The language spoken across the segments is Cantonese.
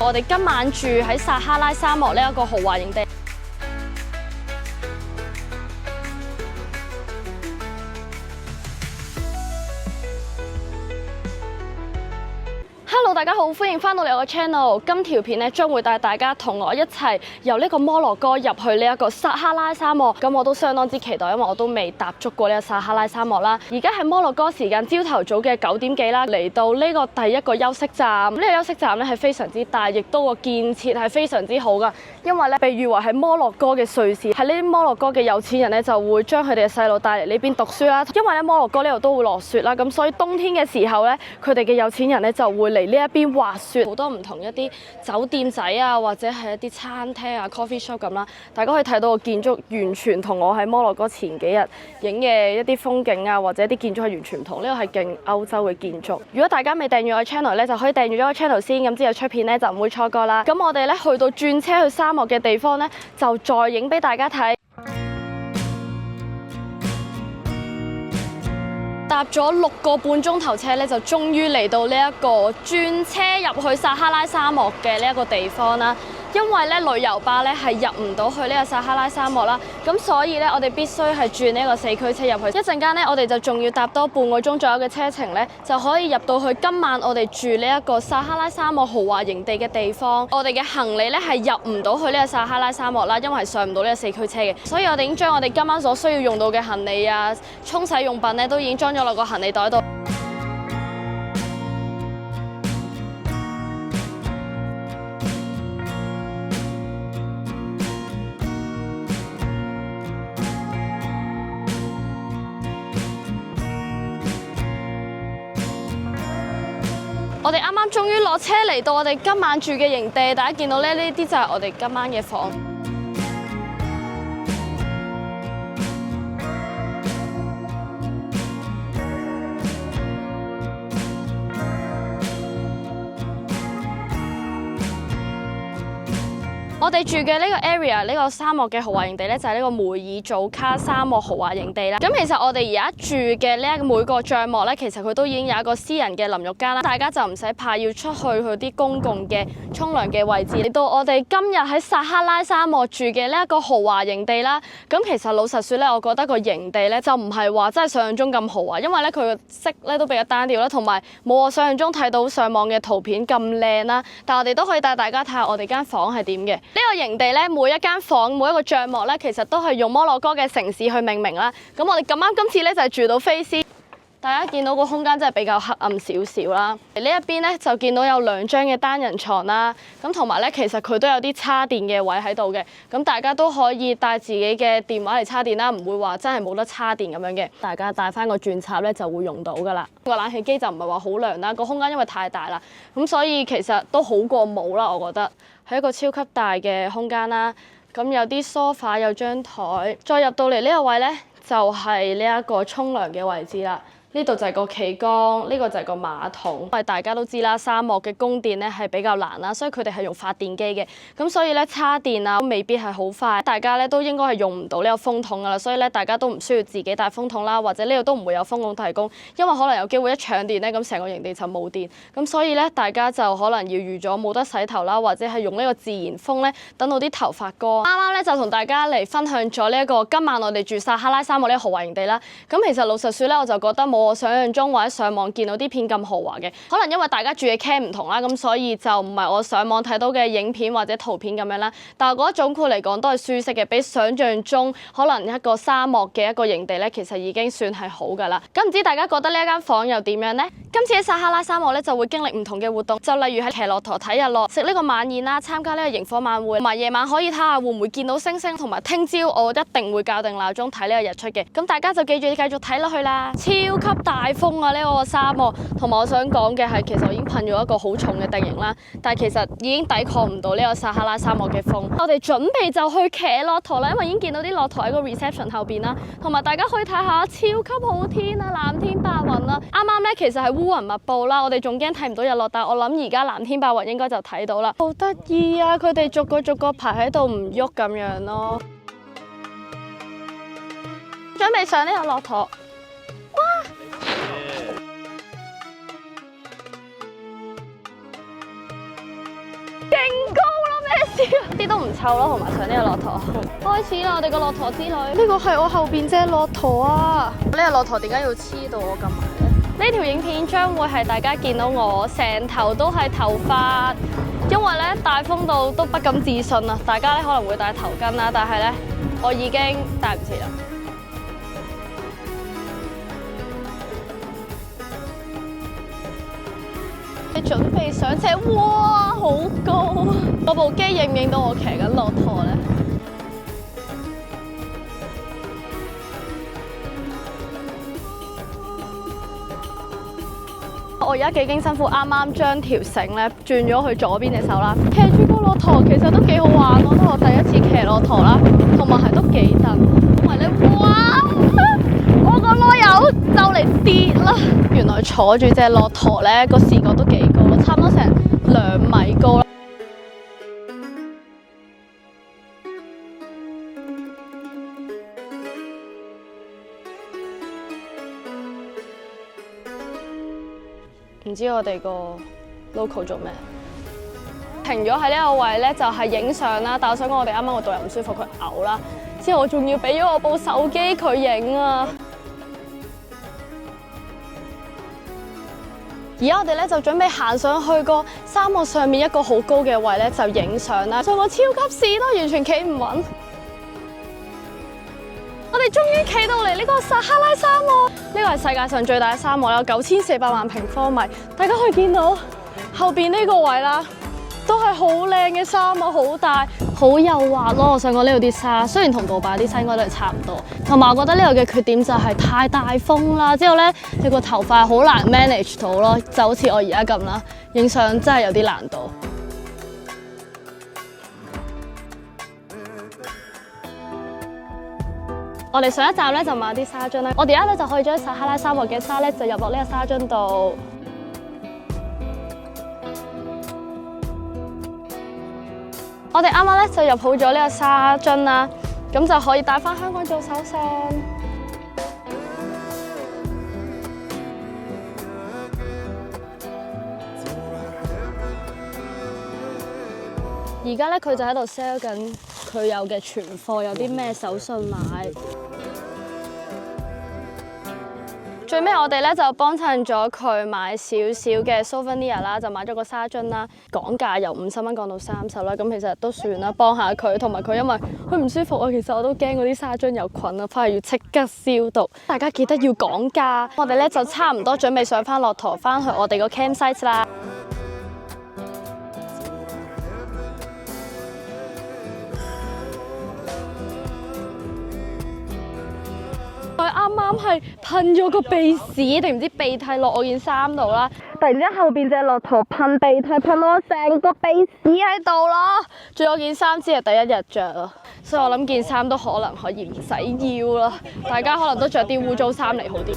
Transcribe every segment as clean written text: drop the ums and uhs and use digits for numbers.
我哋今晚住喺撒哈拉沙漠呢一個豪華營地。Hello， 大家好，歡迎翻到嚟我嘅 channel。今條片咧將會帶大家同我一齊由呢個摩洛哥入去呢一個撒哈拉沙漠。咁我都相當之期待，因為我都未踏足過呢個撒哈拉沙漠啦。而家係摩洛哥時間朝頭早嘅9點幾啦，嚟到呢個第一個休息站。呢個休息站咧係非常之大，亦都個建設係非常之好噶。因為咧被譽為係摩洛哥嘅瑞士，係呢啲摩洛哥嘅有錢人咧就會將佢哋嘅細路帶嚟呢邊讀書啦。因為咧摩洛哥呢度都會落雪啦，咁所以冬天嘅時候咧，佢哋嘅有錢人咧就會嚟呢一邊滑雪。好多唔同一啲酒店仔啊，或者係一啲餐廳啊、coffee shop 咁啦，大家可以睇到個建築完全同我喺摩洛哥前幾日影嘅一啲風景啊，或者一啲建築係完全唔同。呢個係勁歐洲嘅建築。如果大家未訂閱我嘅 channel 咧，就可以訂閱咗我 channel 先，咁之後出片咧就唔會錯過啦。咁我哋咧去到轉車去沙漠嘅地方咧，就再影俾大家睇。搭咗6個半鐘頭車咧，就終於嚟到呢一個轉車入去撒哈拉沙漠嘅呢一個地方啦。因為咧旅遊巴咧係入唔到去呢個撒哈拉沙漠啦，咁所以咧我哋必須係轉呢個4驅車入去。一陣間咧我哋就仲要搭多半個鐘左右嘅車程咧，就可以入到去今晚我哋住呢一個撒哈拉沙漠豪華營地嘅地方。我哋嘅行李咧係入唔到去呢個撒哈拉沙漠啦，因為係上唔到呢個4驅車嘅，所以我哋已經將我哋今晚所需要用到嘅行李啊、沖洗用品咧都已經裝咗落個行李袋度。我哋啱啱終於落車嚟到我哋今晚住嘅營地，大家見到咧呢啲就係我哋今晚嘅房。我哋住嘅呢個 area 呢個沙漠嘅豪華營地咧，就係呢個梅爾祖卡沙漠豪華營地啦。咁其實我哋而家住嘅呢每個帳幕咧，其實佢都已經有一個私人嘅淋浴間啦，大家就唔使怕要出去啲公共嘅沖涼嘅位置。嚟到我哋今日喺撒哈拉沙漠住嘅呢一個豪華營地啦。咁其實老實說咧，我覺得個營地咧就唔係話真係想像中咁豪華，因為咧佢個色咧都比較單調啦，同埋冇我想像中睇到上網嘅圖片咁靚啦。但係我哋都可以帶大家睇下我哋間房係點嘅。呢個營地咧，每一間房、每一個帳幕咧，其實都係用摩洛哥嘅城市去命名啦。咁我哋咁啱今次咧就係住到菲斯，大家見到個空間真係比較黑暗少少啦。呢一邊咧就見到有2張嘅單人床啦，咁同埋咧其實佢都有啲叉電嘅位喺度嘅，咁大家都可以帶自己嘅電話嚟叉電啦，唔會話真係冇得叉電咁樣嘅。大家帶翻個轉插咧就會用到噶啦。個冷氣機就唔係話好涼啦，個空間因為太大啦，咁所以其實都好過冇啦，我覺得。係一個超級大嘅空間啦，咁有啲梳化，有張台，再入到嚟呢個位呢，就係呢一個沖涼嘅位置啦。呢度就係個企缸，呢個就係個馬桶。因為大家都知啦，沙漠嘅供電咧係比較難啦，所以佢哋係用發電機嘅。咁所以咧叉電啊，未必係好快。大家咧都應該係用唔到呢個風筒噶啦，所以咧大家都唔需要自己帶風筒啦，或者呢度都唔會有風筒提供，因為可能有機會一搶電咧，咁成個營地就冇電。咁所以咧大家就可能要預咗冇得洗頭啦，或者係用呢個自然風咧，等到啲頭髮乾。啱啱咧就同大家嚟分享咗呢一個今晚我哋住撒哈拉沙漠呢個豪華營地啦。咁其實老實說咧，我就覺得冇我想象中或者上網見到啲片咁豪華嘅，可能因為大家住嘅 camp 唔同啦，咁所以就唔係我上網睇到嘅影片或者圖片咁樣啦。但係我覺得總括嚟講都係舒適嘅，比想象中可能一個沙漠嘅一個營地咧，其實已經算係好㗎啦。咁唔知大家覺得呢一間房又點樣呢？今次喺撒哈拉沙漠咧就會經歷唔同嘅活動，就例如喺騎駱駝睇日落、食呢個晚宴啦、參加呢個螢火晚會，同埋夜晚可以睇下會唔會見到星星，同埋聽朝我一定會校定鬧鐘睇呢個日出嘅。咁大家就記住繼續睇落去啦！超級大風啊！呢個沙漠，同埋我想講嘅係，其實我已經噴咗一個好重嘅定型啦，但係其實已經抵抗唔到呢個撒哈拉沙漠嘅風。我哋準備就去騎駱駝啦，因為已經見到啲駱駝喺個 reception 後邊啦，同埋大家可以睇下超級好天啊，藍天白雲啦。啱啱咧其實係烏雲密佈啦，我哋仲驚睇唔到日落，但係我諗而家藍天白雲應該就睇到啦。好得意啊！佢哋逐個排喺度唔喐咁樣咯。準備上呢個駱駝。勁高啦，咩事啊？啲都唔臭咯，同埋上呢個駱駝。開始啦，我哋個駱駝之旅。呢個係我後邊隻駱駝啊！呢個駱駝點解要黐到我咁埋咧？呢條影片將會係大家見到我成頭都係頭髮，因為咧大風到都不敢自信啊！大家咧可能會戴頭巾啦，但係咧我已經戴唔切啦。你準備上車，哇，好高啊！嗰部機影唔影到我騎緊駱駝咧？我而家幾經辛苦，啱啱將條繩咧轉咗去左邊隻手啦。騎住個駱駝其實都幾好玩，我覺得我第一次騎駱駝啦，同埋係都幾蹬。因為咧，哇！我個囉柚就嚟跌啦！原來坐住隻駱駝咧個視覺都幾高咯，差唔多成2米高啦。唔知我哋個 local 做咩？停咗喺呢個位咧，就係影相啦。但我想講，我哋啱啱個導遊唔舒服，佢嘔啦。之後我仲要俾咗我部手機佢影啊。而家我哋咧就準備行上去個沙漠上面一個好高嘅位咧，就影相啦。上個超級市都完全企唔穩。我哋終於企到嚟呢個撒哈拉沙漠，呢個係世界上最大嘅沙漠，有9400萬平方米。大家可以見到後邊呢個位啦，都係好靚嘅沙漠，好大，好幼滑咯。我想講呢度啲沙，雖然同杜拜啲沙應該都係差唔多，同埋我覺得呢度嘅缺點就係太大風啦。之後咧，你個頭髮好難 manage 到咯，就好似我而家咁啦，影相真係有啲難度。我哋上一站咧就買啲沙樽啦，我哋而家咧就可以將撒哈拉沙漠嘅沙咧就入落呢個沙樽度。我哋啱啱咧就入好咗呢個沙樽啦，咁就可以帶翻香港做手信。而家咧佢就喺度 sell 緊佢有嘅存貨，有啲咩手信買。最尾我哋咧就幫襯咗佢買少少嘅 souvenir 啦，就買咗個沙樽啦，講價由50蚊降到30啦，咁其實都算啦，幫下佢。同埋佢因為佢唔舒服啊，其實我都驚嗰啲沙樽有菌啊，翻去要即刻消毒。大家記得要講價。我哋咧就差唔多準備上翻駱駝，翻去我哋個 campsite 啦。佢啱啱係噴咗個鼻屎定唔知鼻涕落我件衫度啦！突然之間後邊隻駱駝噴鼻涕噴到我成個鼻屎喺度啦！仲有件衫只係第一日着咯，所以我諗件衫都可能可以唔使要啦。大家可能都着啲污糟衫嚟好啲。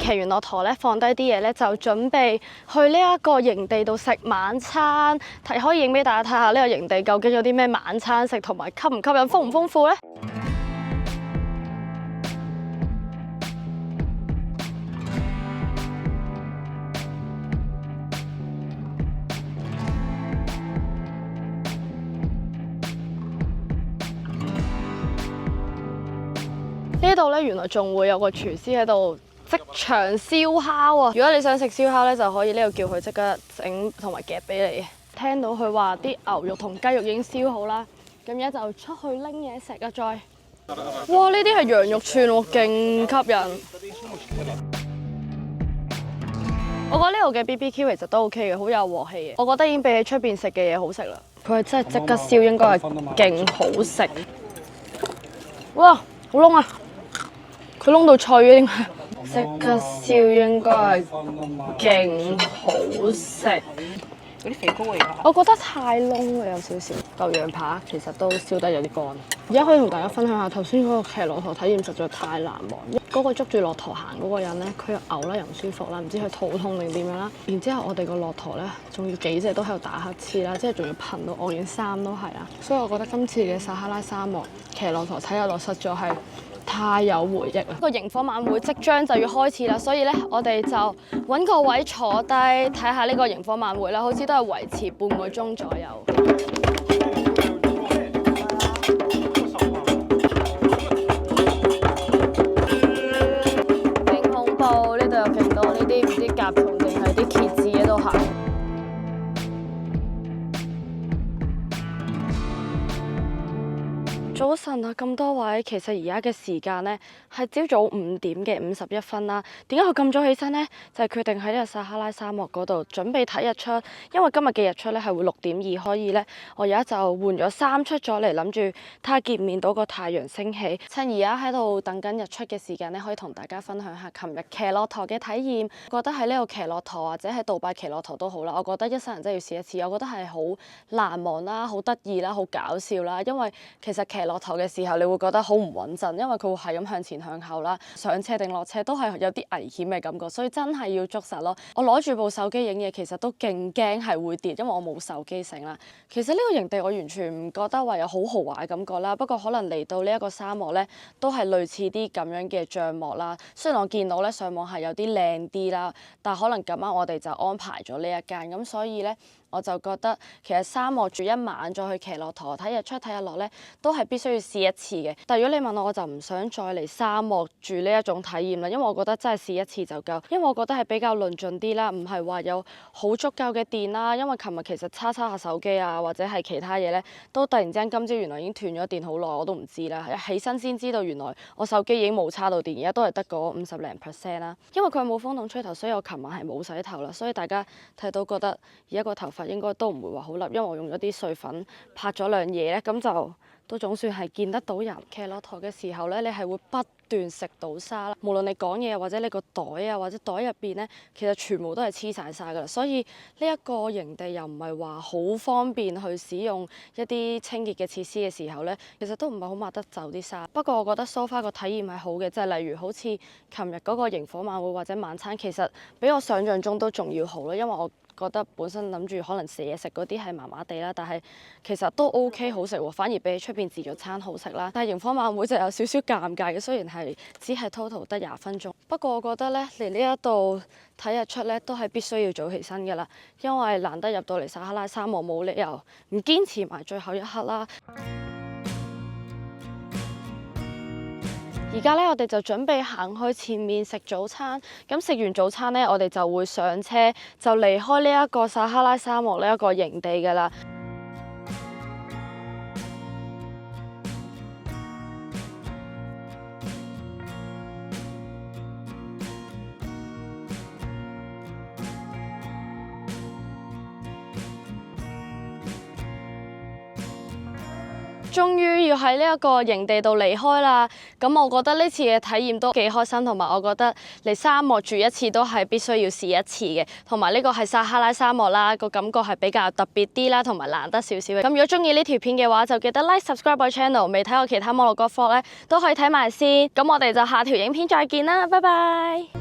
騎完駱駝咧，放低啲嘢咧，就準備去呢一個營地度食晚餐。可以影俾大家睇下呢個營地究竟有啲咩晚餐食，同埋吸唔吸引、豐唔豐富咧？呢度咧原來仲會有個廚師喺度即場燒烤啊！如果你想食燒烤咧，就可以呢度叫佢即刻整同埋夾俾你。聽到佢話啲牛肉同雞肉已經燒好啦，咁而家就出去拎嘢食啊！再，哇！呢啲係羊肉串喎，勁吸引。我覺得呢度嘅 BBQ 其實都 OK 嘅，好有鑊氣嘅。我覺得已經比起出邊食嘅嘢好食啦。佢係真係即刻燒，應該係勁好食。哇！好燶啊！佢燶到脆嘅點解？即刻燒應該係勁好食。嗰啲肥膏嚟㗎。我覺得太燶啦，有少少。舊羊扒其實都燒得有啲乾。而家可以同大家分享下頭先嗰個騎駱駝體驗實在太難忘。嗰個捉住駱駝行嗰個人咧，佢又嘔啦又唔舒服啦，唔知佢肚痛定點樣啦。然之後我哋個駱駝咧，仲要幾隻都喺度打乞嗤啦，即係仲要噴到我件衫都係啦。所以我覺得今次嘅撒哈拉沙漠騎駱駝睇日落實在係太有回憶啦！個營火晚會即將就要開始啦，所以咧我哋就揾個位坐低睇下呢個營火晚會啦，好似都係維持半個鐘左右。勁恐怖！呢度有勁多呢啲唔知甲蟲定係啲蠍子喺度行。早晨啊，咁多位，其實而家嘅時間呢係朝早5點嘅51分啦。點解佢咁早起身呢？就係決定喺呢個撒哈拉沙漠嗰度準備睇日出。因為今日嘅日出呢係會6點2，所以呢，我而家就換咗衫出咗嚟，諗住睇下見唔見到個太陽升起。趁而家喺度等緊日出嘅時間呢，可以同大家分享下琴日騎駱駝嘅體驗。覺得喺呢度騎駱駝或者喺杜拜騎駱駝都好啦，我覺得一生人真係要試一次。我覺得係好難忘啦，好得意啦，好搞笑啦。因為其實騎駱駝嘅時候，你會覺得好唔穩陣，因為佢會係咁向前向後啦，上斜定落斜都係有啲危險嘅感覺，所以真係要捉實咯。我攞住部手機影嘢，其實都勁驚係會跌，因為我冇手機繩啦。其實呢個營地我完全唔覺得話有好豪華嘅感覺啦，不過可能嚟到呢一個沙漠咧，都係類似啲咁樣嘅帳幕啦。雖然我見到咧上網係有啲靚啲啦，但可能咁啱我哋就安排咗呢一間，咁所以咧。我就覺得其實沙漠住一晚再去騎駱駝睇日出睇日落咧，都係必須要試一次嘅。但係如果你問我，我就唔想再嚟沙漠住呢一種體驗啦，因為我覺得真係試一次就夠。因為我覺得係比較論盡啲啦，唔係話有好足夠嘅電啦。因為琴日其實叉下手機啊，或者係其他嘢咧，都突然之間今朝原來已經斷咗電好耐，我都唔知啦。起身先知道原來我手機已經冇叉到電，而家都係得嗰50零%啦。因為佢冇風筒吹頭，所以我琴晚係冇洗頭啦。所以大家睇到覺得而家個頭髮應該都唔會話好笠，因為我用咗啲碎粉拍咗兩嘢咧，咁就都總算係見得到人。騎駱駝嘅時候咧，你係會不斷食到沙啦，無論你講嘢或者你個袋啊，或者袋入邊咧，其實全部都係黐晒沙噶啦。所以呢一個營地又唔係話好方便去使用一啲清潔嘅設施嘅時候咧，其實都唔係好抹得走啲沙。不過我覺得 so far 個體驗係好嘅，即係例如好似琴日嗰個營火晚會或者晚餐，其實比我想象中都仲要好咯，因為我覺得本身諗住可能蛇食嗰啲係麻麻地啦，但係其實都 OK 好食喎，反而比起出邊自助餐好食啦。但係營火晚會就有少少尷尬嘅，雖然係只係 total 得20分鐘，不過我覺得咧嚟呢一度睇日出咧都係必須要早起身㗎啦，因為難得入到嚟撒哈拉沙漠，冇理由唔堅持埋最後一刻啦。而家咧，我哋就準備行去前面食早餐。咁食完早餐咧，我哋就會上車，就離開呢一個撒哈拉沙漠呢一個營地㗎啦。終於要喺呢一個營地度離開啦，咁我覺得呢次嘅體驗都幾開心，同埋我覺得嚟沙漠住一次都係必須要試一次嘅，同埋呢個係撒哈拉沙漠啦，個感覺係比較特別啲啦，同埋難得少少嘅。咁如果中意呢條片嘅話，就記得 like、subscribe 我 channel， 未睇我其他摩洛哥 vlog 咧都可以睇埋先。咁我哋就下條影片再見啦，拜拜。